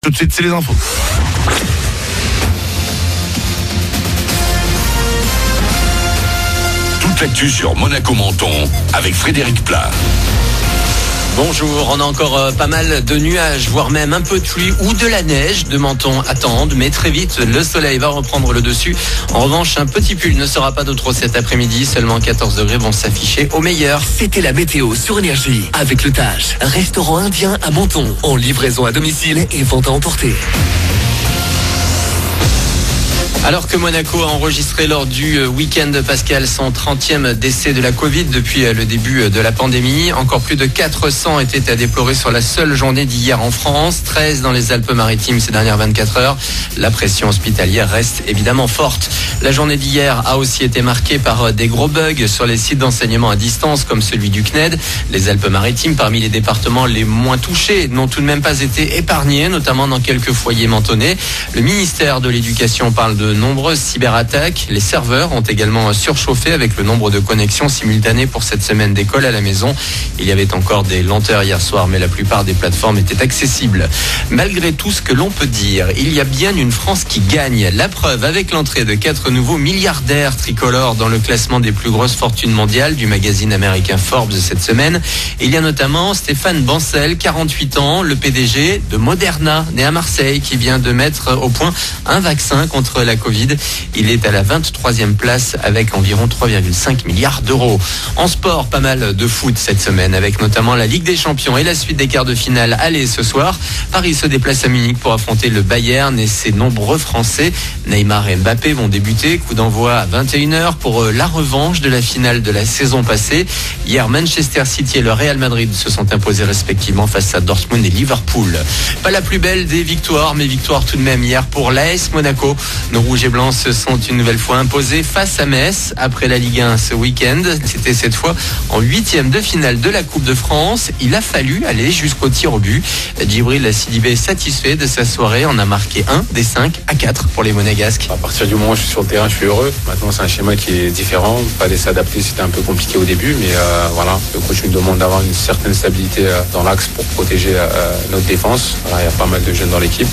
Tout de suite, c'est les infos. Toute l'actu sur Monaco Menton avec Frédéric Plat. Bonjour, on a encore pas mal de nuages, voire même un peu de pluie ou de la neige de Menton à Tende, mais très vite, le soleil va reprendre le dessus. En revanche, un petit pull ne sera pas de trop cet après-midi, seulement 14 degrés vont s'afficher au meilleur. C'était la météo sur Énergie avec le Tage, restaurant indien à Menton, en livraison à domicile et vente à emporter. Alors que Monaco a enregistré lors du week-end pascal son 30e décès de la Covid depuis le début de la pandémie, encore plus de 400 étaient à déplorer sur la seule journée d'hier en France, 13 dans les Alpes-Maritimes ces dernières 24 heures. La pression hospitalière reste évidemment forte. La journée d'hier a aussi été marquée par des gros bugs sur les sites d'enseignement à distance comme celui du CNED. Les Alpes-Maritimes, parmi les départements les moins touchés, n'ont tout de même pas été épargnés, notamment dans quelques foyers mentonnais. Le ministère de l'Éducation parle de nombreuses cyberattaques. Les serveurs ont également surchauffé avec le nombre de connexions simultanées pour cette semaine d'école à la maison. Il y avait encore des lenteurs hier soir, mais la plupart des plateformes étaient accessibles. Malgré tout ce que l'on peut dire, il y a bien une France qui gagne. La preuve avec l'entrée de 4 nouveaux milliardaires tricolores dans le classement des plus grosses fortunes mondiales du magazine américain Forbes cette semaine. Il y a notamment Stéphane Bancel, 48 ans, le PDG de Moderna, né à Marseille, qui vient de mettre au point un vaccin contre la Covid. Il est à la 23e place avec environ 3,5 milliards d'euros. En sport, pas mal de foot cette semaine avec notamment la Ligue des Champions et la suite des quarts de finale aller ce soir. Paris se déplace à Munich pour affronter le Bayern et ses nombreux Français. Neymar et Mbappé vont débuter. Coup d'envoi à 21h pour la revanche de la finale de la saison passée. Hier, Manchester City et le Real Madrid se sont imposés respectivement face à Dortmund et Liverpool. Pas la plus belle des victoires, mais victoire tout de même hier pour l'AS Monaco. Nos Rouges et Blancs se sont une nouvelle fois imposés face à Metz après la Ligue 1 ce week-end. C'était cette fois en 8e de finale de la Coupe de France. Il a fallu aller jusqu'au tir au but. Djibril Sidibé est satisfait de sa soirée. On a marqué 1 des 5 à 4 pour les Monégasques. À partir du moment où je suis sur le terrain, je suis heureux. Maintenant, c'est un schéma qui est différent. Fallait s'adapter, c'était un peu compliqué au début, mais voilà. Le coach me demande d'avoir une certaine stabilité dans l'axe pour protéger notre défense. Voilà, il y a pas mal de jeunes dans l'équipe.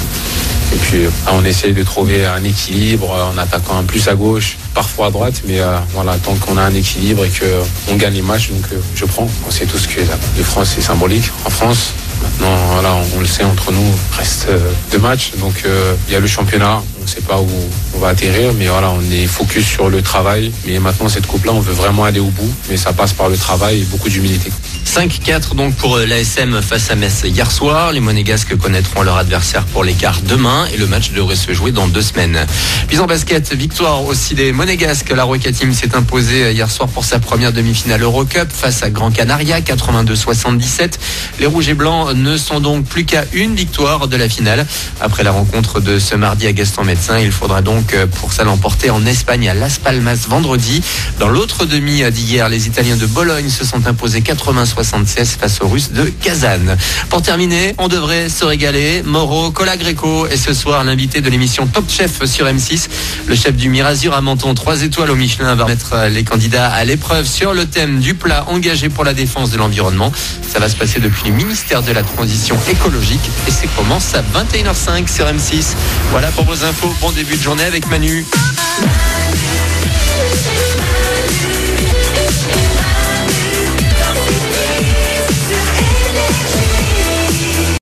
Et puis on essaye de trouver un équilibre en attaquant plus à gauche, parfois à droite, mais voilà, tant qu'on a un équilibre et qu'on gagne les matchs, donc je prends. On sait tous que la France est symbolique en France. Maintenant, voilà, on le sait entre nous, il reste 2 matchs, donc il y a le championnat. On ne sait pas où on va atterrir, mais voilà, on est focus sur le travail. Mais maintenant, cette coupe-là, on veut vraiment aller au bout, mais ça passe par le travail et beaucoup d'humilité. 5-4 donc pour l'ASM face à Metz hier soir. Les Monégasques connaîtront leur adversaire pour les quarts demain et le match devrait se jouer dans 2 semaines. Puis en basket, victoire aussi des Monégasques. La Roca Team s'est imposée hier soir pour sa première demi-finale Eurocup face à Gran Canaria, 82-77. Les Rouges et Blancs ne sont donc plus qu'à une victoire de la finale. Après la rencontre de ce mardi à Gaston-Médecin, il faudra donc pour ça l'emporter en Espagne à Las Palmas vendredi. Dans l'autre demi d'hier, les Italiens de Bologne se sont imposés 80-76 face aux Russes de Kazan. Pour terminer, on devrait se régaler. Mauro Colagreco est ce soir l'invité de l'émission Top Chef sur M6. Le chef du Mirazur à Menton, 3 étoiles au Michelin, va mettre les candidats à l'épreuve sur le thème du plat engagé pour la défense de l'environnement. Ça va se passer depuis le ministère de la Transition écologique et ça commence à 21h05 sur M6. Voilà pour vos infos. Bon début de journée avec Manu.